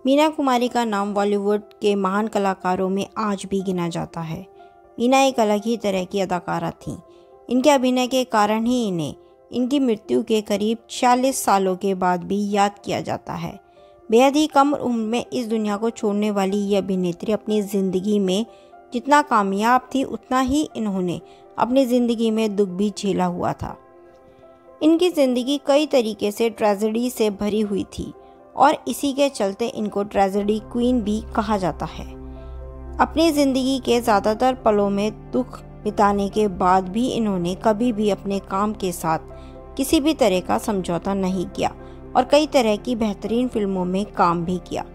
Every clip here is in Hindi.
मीना कुमारी का नाम बॉलीवुड के महान कलाकारों में आज भी गिना जाता है। मीना एक अलग ही तरह की अदाकारा थीं। इनके अभिनय के कारण ही इन्हें इनकी मृत्यु के करीब 46 सालों के बाद भी याद किया जाता है। बेहद ही कम उम्र में इस दुनिया को छोड़ने वाली ये अभिनेत्री अपनी ज़िंदगी में जितना कामयाब थी उतना ही इन्होंने अपनी ज़िंदगी में दुख भी झेला हुआ था। इनकी ज़िंदगी कई तरीके से ट्रेजेडी से भरी हुई थी और इसी के चलते इनको ट्रेजेडी क्वीन भी कहा जाता है। अपनी ज़िंदगी के ज़्यादातर पलों में दुख बिताने के बाद भी इन्होंने कभी भी अपने काम के साथ किसी भी तरह का समझौता नहीं किया और कई तरह की बेहतरीन फिल्मों में काम भी किया।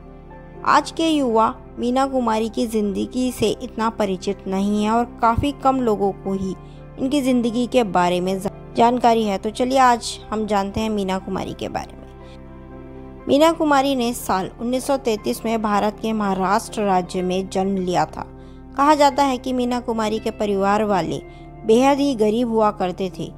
आज के युवा मीना कुमारी की ज़िंदगी से इतना परिचित नहीं है और काफ़ी कम लोगों को ही इनकी ज़िंदगी के बारे में जानकारी है। तो चलिए आज हम जानते हैं मीना कुमारी के बारे में। मीना कुमारी ने साल 1933 में भारत के महाराष्ट्र राज्य में जन्म लिया था। कहा जाता है कि मीना कुमारी के परिवार वाले बेहद ही गरीब हुआ करते थे,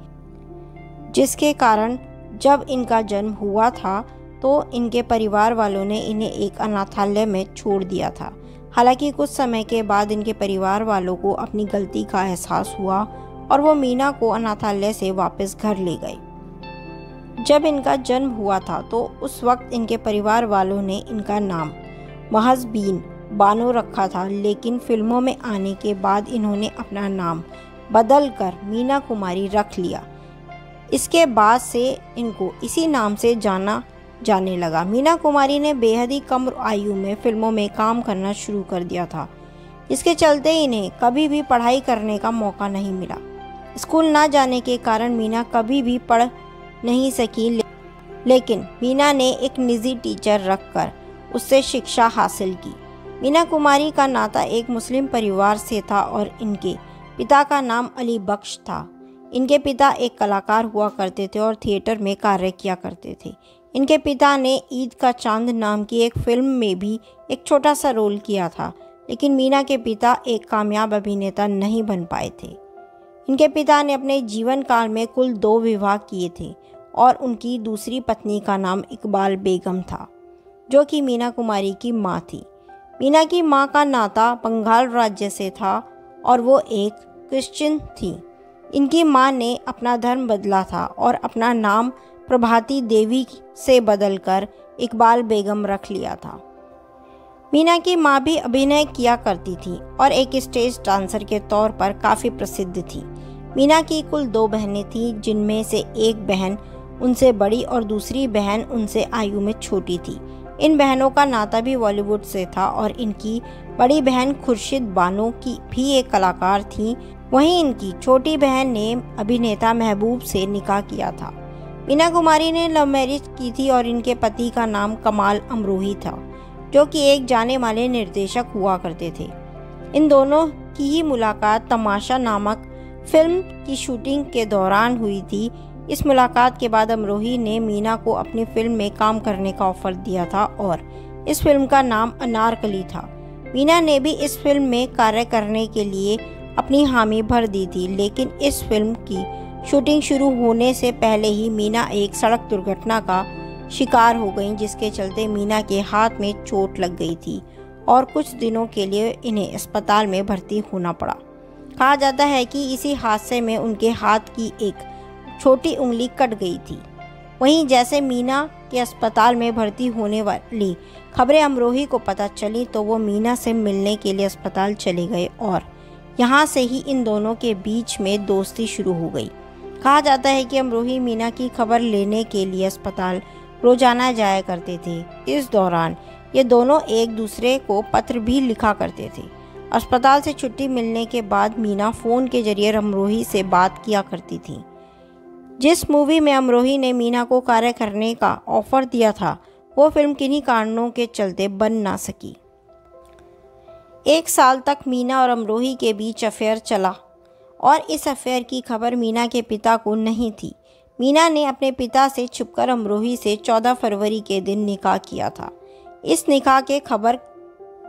जिसके कारण जब इनका जन्म हुआ था तो इनके परिवार वालों ने इन्हें एक अनाथालय में छोड़ दिया था। हालांकि कुछ समय के बाद इनके परिवार वालों को अपनी गलती का एहसास हुआ और वो मीना को अनाथालय से वापस घर ले गए। जब इनका जन्म हुआ था तो उस वक्त इनके परिवार वालों ने इनका नाम महज बीन बानो रखा था, लेकिन फिल्मों में आने के बाद इन्होंने अपना नाम बदल कर मीना कुमारी रख लिया। इसके बाद से इनको इसी नाम से जाना जाने लगा। मीना कुमारी ने बेहद ही कम आयु में फिल्मों में काम करना शुरू कर दिया था, इसके चलते इन्हें कभी भी पढ़ाई करने का मौका नहीं मिला। स्कूल ना जाने के कारण मीना कभी भी पढ़ नहीं सकी, लेकिन मीना ने एक निजी टीचर रखकर उससे शिक्षा हासिल की। मीना कुमारी का नाता एक मुस्लिम परिवार से था और इनके पिता का नाम अली बख्श था। इनके पिता एक कलाकार हुआ करते थे और थिएटर में कार्य किया करते थे। इनके पिता ने ईद का चांद नाम की एक फिल्म में भी एक छोटा सा रोल किया था, लेकिन मीना के पिता एक कामयाब अभिनेता नहीं बन पाए थे। इनके पिता ने अपने जीवन काल में कुल 2 विवाह किए थे और उनकी दूसरी पत्नी का नाम इकबाल बेगम था, जो कि मीना कुमारी की माँ थी। मीना की माँ का नाता बंगाल राज्य से था और वो एक क्रिश्चियन थी। इनकी माँ ने अपना धर्म बदला था और अपना नाम प्रभाती देवी से बदलकर इकबाल बेगम रख लिया था। मीना की माँ भी अभिनय किया करती थी और एक स्टेज डांसर के तौर पर काफ़ी प्रसिद्ध थी। मीना की कुल 2 बहनें थीं, जिनमें से एक बहन उनसे बड़ी और दूसरी बहन उनसे आयु में छोटी थी। इन बहनों का नाता भी बॉलीवुड से था और इनकी बड़ी बहन खुर्शीद बानो की भी एक कलाकार थी। वहीं इनकी छोटी बहन ने अभिनेता महबूब से निकाह किया था। मीना कुमारी ने लव मैरिज की थी और इनके पति का नाम कमाल अमरोही था, जो कि एक जाने माने निर्देशक हुआ करते थे। इन दोनों की ही मुलाकात तमाशा नामक फिल्म की शूटिंग के दौरान हुई थी। इस मुलाकात के बाद अमरोही ने मीना को अपनी फिल्म में काम करने का ऑफर दिया था और इस फिल्म का नाम अनारकली था। मीना ने भी इस फिल्म में कार्य करने के लिए अपनी हामी भर दी थी, लेकिन इस फिल्म की शूटिंग शुरू होने से पहले ही मीना एक सड़क दुर्घटना का शिकार हो गई, जिसके चलते मीना के हाथ में चोट लग गई थी और कुछ दिनों के लिए इन्हें अस्पताल में भर्ती होना पड़ा। कहा जाता है कि इसी हादसे में उनके हाथ की एक छोटी उंगली कट गई थी। वहीं जैसे मीना के अस्पताल में भर्ती होने वाली खबरें अमरोही को पता चली तो वो मीना से मिलने के लिए अस्पताल चले गए और यहाँ से ही इन दोनों के बीच में दोस्ती शुरू हो गई। कहा जाता है कि अमरोही मीना की खबर लेने के लिए अस्पताल रोजाना जाया करते थे। इस दौरान ये दोनों एक दूसरे को पत्र भी लिखा करते थे। अस्पताल से छुट्टी मिलने के बाद मीना फ़ोन के जरिए अमरोही से बात किया करती थी। जिस मूवी में अमरोही ने मीना को कार्य करने का ऑफर दिया था, वो फिल्म किन्हीं कारणों के चलते बन ना सकी। 1 साल तक मीना और अमरोही के बीच अफेयर चला और इस अफेयर की खबर मीना के पिता को नहीं थी। मीना ने अपने पिता से छुपकर अमरोही से 14 फरवरी के दिन निकाह किया था। इस निकाह के खबर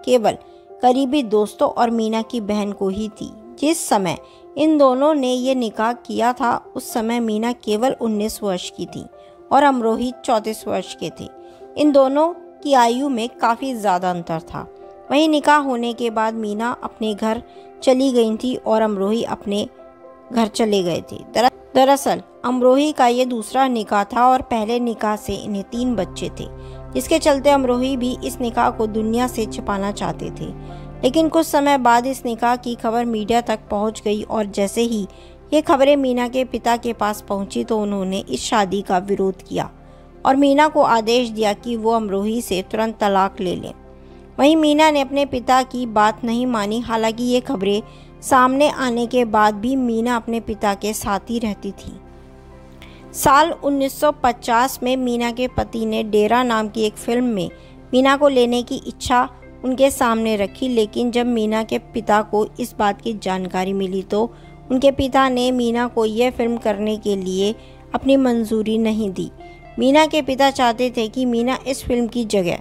केवल करीबी दोस्तों और मीना की बहन को ही थी। जिस समय इन दोनों ने ये निकाह किया था उस समय मीना केवल 19 वर्ष की थी और अमरोही 34 वर्ष के थे। इन दोनों की आयु में काफ़ी ज़्यादा अंतर था। वहीं निकाह होने के बाद मीना अपने घर चली गई थी और अमरोही अपने घर चले गए थे। दरअसल अमरोही का ये दूसरा निकाह था और पहले निकाह से इन्हें 3 बच्चे थे, जिसके चलते अमरोही भी इस निकाह को दुनिया से छिपाना चाहते थे। लेकिन कुछ समय बाद इस निकाह की खबर मीडिया तक पहुंच गई और जैसे ही ये खबरें मीना के पिता के पास पहुंची तो उन्होंने इस शादी का विरोध किया और मीना को आदेश दिया कि वो अमरोही से तुरंत तलाक ले लें। वहीं मीना ने अपने पिता की बात नहीं मानी। हालांकि ये खबरें सामने आने के बाद भी मीना अपने पिता के साथ ही रहती थी। साल 1950 में मीना के पति ने डेरा नाम की एक फिल्म में मीना को लेने की इच्छा उनके सामने रखी, लेकिन जब मीना के पिता को इस बात की जानकारी मिली तो उनके पिता ने मीना को यह फिल्म करने के लिए अपनी मंजूरी नहीं दी। मीना के पिता चाहते थे कि मीना इस फिल्म की जगह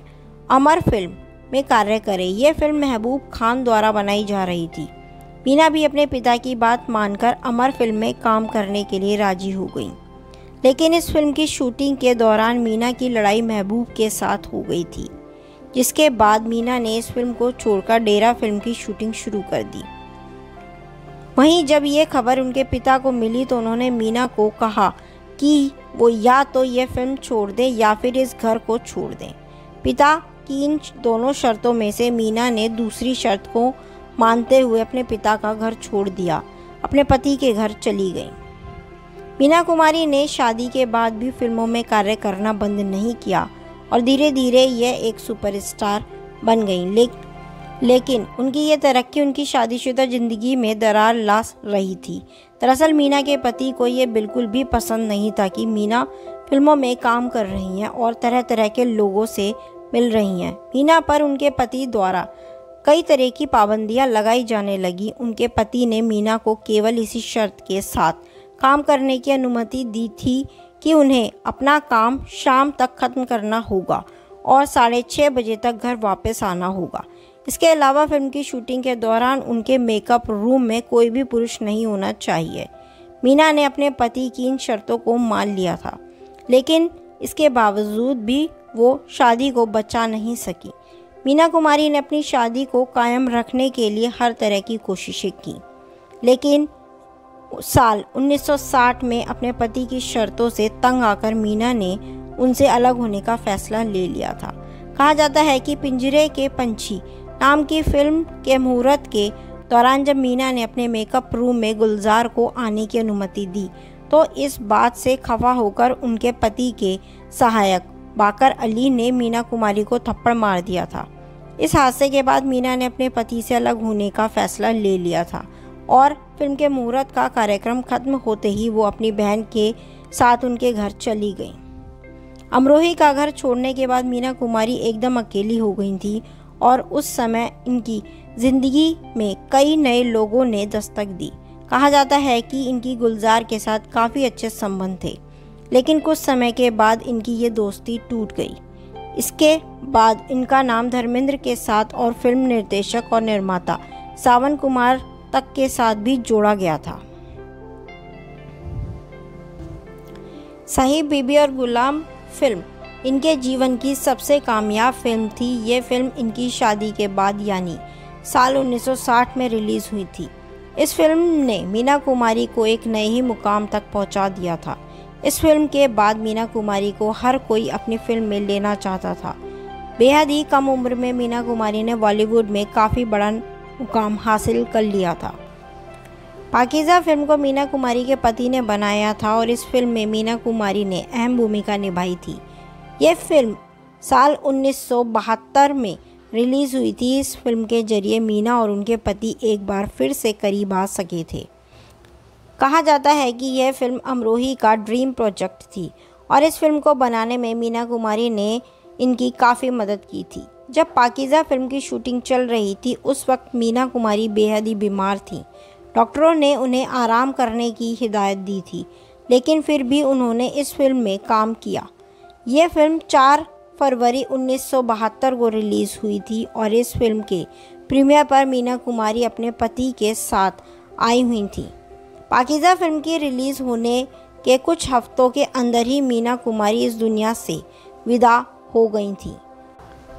अमर फिल्म में कार्य करे। यह फिल्म महबूब खान द्वारा बनाई जा रही थी। मीना भी अपने पिता की बात मानकर अमर फिल्म में काम करने के लिए राजी हो गई। लेकिन इस फिल्म की शूटिंग के दौरान मीना की लड़ाई महबूब के साथ हो गई थी, जिसके बाद मीना ने इस फिल्म को छोड़कर डेरा फिल्म की शूटिंग शुरू कर दी। वहीं जब ये खबर उनके पिता को मिली तो उन्होंने मीना को कहा कि वो या तो ये फिल्म छोड़ दें या फिर इस घर को छोड़ दें। पिता की इन दोनों शर्तों में से मीना ने दूसरी शर्त को मानते हुए अपने पिता का घर छोड़ दिया, अपने पति के घर चली गई। मीना कुमारी ने शादी के बाद भी फिल्मों में कार्य करना बंद नहीं किया और धीरे धीरे यह एक सुपरस्टार बन गई। लेकिन उनकी ये तरक्की उनकी शादीशुदा ज़िंदगी में दरार ला रही थी। दरअसल मीना के पति को ये बिल्कुल भी पसंद नहीं था कि मीना फिल्मों में काम कर रही हैं और तरह तरह के लोगों से मिल रही हैं। मीना पर उनके पति द्वारा कई तरह की पाबंदियां लगाई जाने लगी। उनके पति ने मीना को केवल इसी शर्त के साथ काम करने की अनुमति दी थी कि उन्हें अपना काम शाम तक ख़त्म करना होगा और 6:30 बजे तक घर वापस आना होगा। इसके अलावा फिल्म की शूटिंग के दौरान उनके मेकअप रूम में कोई भी पुरुष नहीं होना चाहिए। मीना ने अपने पति की इन शर्तों को मान लिया था, लेकिन इसके बावजूद भी वो शादी को बचा नहीं सकी। मीना कुमारी ने अपनी शादी को कायम रखने के लिए हर तरह की कोशिशें की, लेकिन साल 1960 में अपने पति की शर्तों से तंग आकर मीना ने उनसे अलग होने का फैसला ले लिया था। कहा जाता है कि पिंजरे के पंछी नाम की फिल्म के मुहूर्त के दौरान जब मीना ने अपने मेकअप रूम में गुलजार को आने की अनुमति दी तो इस बात से खफा होकर उनके पति के सहायक बाकर अली ने मीना कुमारी को थप्पड़ मार दिया था। इस हादसे के बाद मीना ने अपने पति से अलग होने का फैसला ले लिया था और फिल्म के मुहूर्त का कार्यक्रम खत्म होते ही वो अपनी बहन के साथ उनके घर चली गई। अमरोही का घर छोड़ने के बाद मीना कुमारी एकदम अकेली हो गई थी और उस समय इनकी ज़िंदगी में कई नए लोगों ने दस्तक दी। कहा जाता है कि इनकी गुलजार के साथ काफ़ी अच्छे संबंध थे, लेकिन कुछ समय के बाद इनकी ये दोस्ती टूट गई। इसके बाद इनका नाम धर्मेंद्र के साथ और फिल्म निर्देशक और निर्माता सावन कुमार तक के साथ भी जोड़ा गया था। साहिब बीबी और गुलाम फिल्म इनके जीवन की सबसे कामयाब फिल्म थी। ये फिल्म इनकी शादी के बाद यानी साल 1960 में रिलीज़ हुई थी। इस फिल्म ने मीना कुमारी को एक नए ही मुकाम तक पहुंचा दिया था। इस फिल्म के बाद मीना कुमारी को हर कोई अपनी फिल्म में लेना चाहता था। बेहद ही कम उम्र में मीना कुमारी ने बॉलीवुड में काफ़ी बड़ा मुकाम हासिल कर लिया था। पाकीज़ा फिल्म को मीना कुमारी के पति ने बनाया था और इस फिल्म में मीना कुमारी ने अहम भूमिका निभाई थी। यह फिल्म साल 1972 में रिलीज़ हुई थी। इस फिल्म के जरिए मीना और उनके पति एक बार फिर से करीब आ सके थे। कहा जाता है कि यह फिल्म अमरोही का ड्रीम प्रोजेक्ट थी और इस फिल्म को बनाने में मीना कुमारी ने इनकी काफ़ी मदद की थी। जब पाकीज़ा फिल्म की शूटिंग चल रही थी उस वक्त मीना कुमारी बेहद ही बीमार थी। डॉक्टरों ने उन्हें आराम करने की हिदायत दी थी, लेकिन फिर भी उन्होंने इस फिल्म में काम किया। यह फिल्म 4 फरवरी 1972 को रिलीज़ हुई थी और इस फिल्म के प्रीमियर पर मीना कुमारी अपने पति के साथ आई हुई थी। पाकीज़ा फिल्म की रिलीज़ होने के कुछ हफ्तों के अंदर ही मीना कुमारी इस दुनिया से विदा हो गई थी।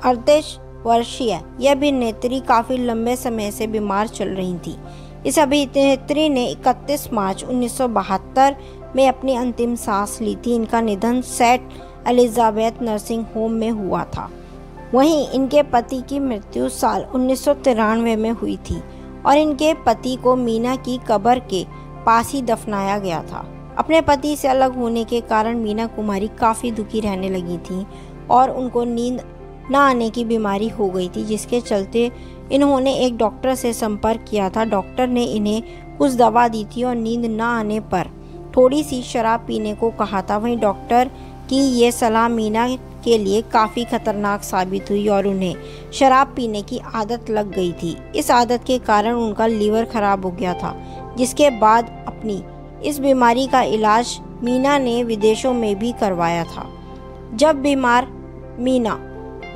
38 वर्षीय यह अभिनेत्री काफ़ी लंबे समय से बीमार चल रही थी। इस अभिनेत्री ने 31 मार्च 1972 में अपनी अंतिम सांस ली थी। इनका निधन सेंट एलिजाबेथ नर्सिंग होम में हुआ था। वहीं इनके पति की मृत्यु साल 1993 में हुई थी और इनके पति को मीना की कब्र के पास ही दफनाया गया था। अपने पति से अलग होने के कारण मीना कुमारी काफ़ी दुखी रहने लगी थी और उनको नींद न आने की बीमारी हो गई थी, जिसके चलते इन्होंने एक डॉक्टर से संपर्क किया था। डॉक्टर ने इन्हें कुछ दवा दी थी और नींद न आने पर थोड़ी सी शराब पीने को कहा था। वहीं डॉक्टर की ये सलाह मीना के लिए काफ़ी खतरनाक साबित हुई और उन्हें शराब पीने की आदत लग गई थी। इस आदत के कारण उनका लीवर खराब हो गया था, जिसके बाद अपनी इस बीमारी का इलाज मीना ने विदेशों में भी करवाया था। जब बीमार मीना,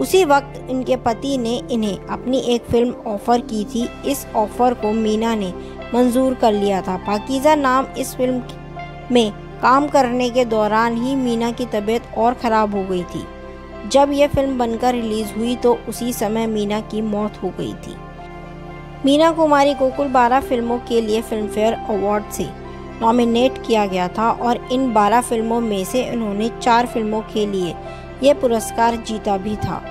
उसी वक्त इनके पति ने इन्हें अपनी एक फिल्म ऑफर की थी। इस ऑफर को मीना ने मंजूर कर लिया था। पाकीज़ा नाम इस फिल्म में काम करने के दौरान ही मीना की तबीयत और ख़राब हो गई थी। जब यह फिल्म बनकर रिलीज़ हुई तो उसी समय मीना की मौत हो गई थी। मीना कुमारी को कुल 12 फिल्मों के लिए फिल्मफेयर अवार्ड से नॉमिनेट किया गया था और इन 12 फिल्मों में से उन्होंने 4 फिल्मों के लिए ये पुरस्कार जीता भी था।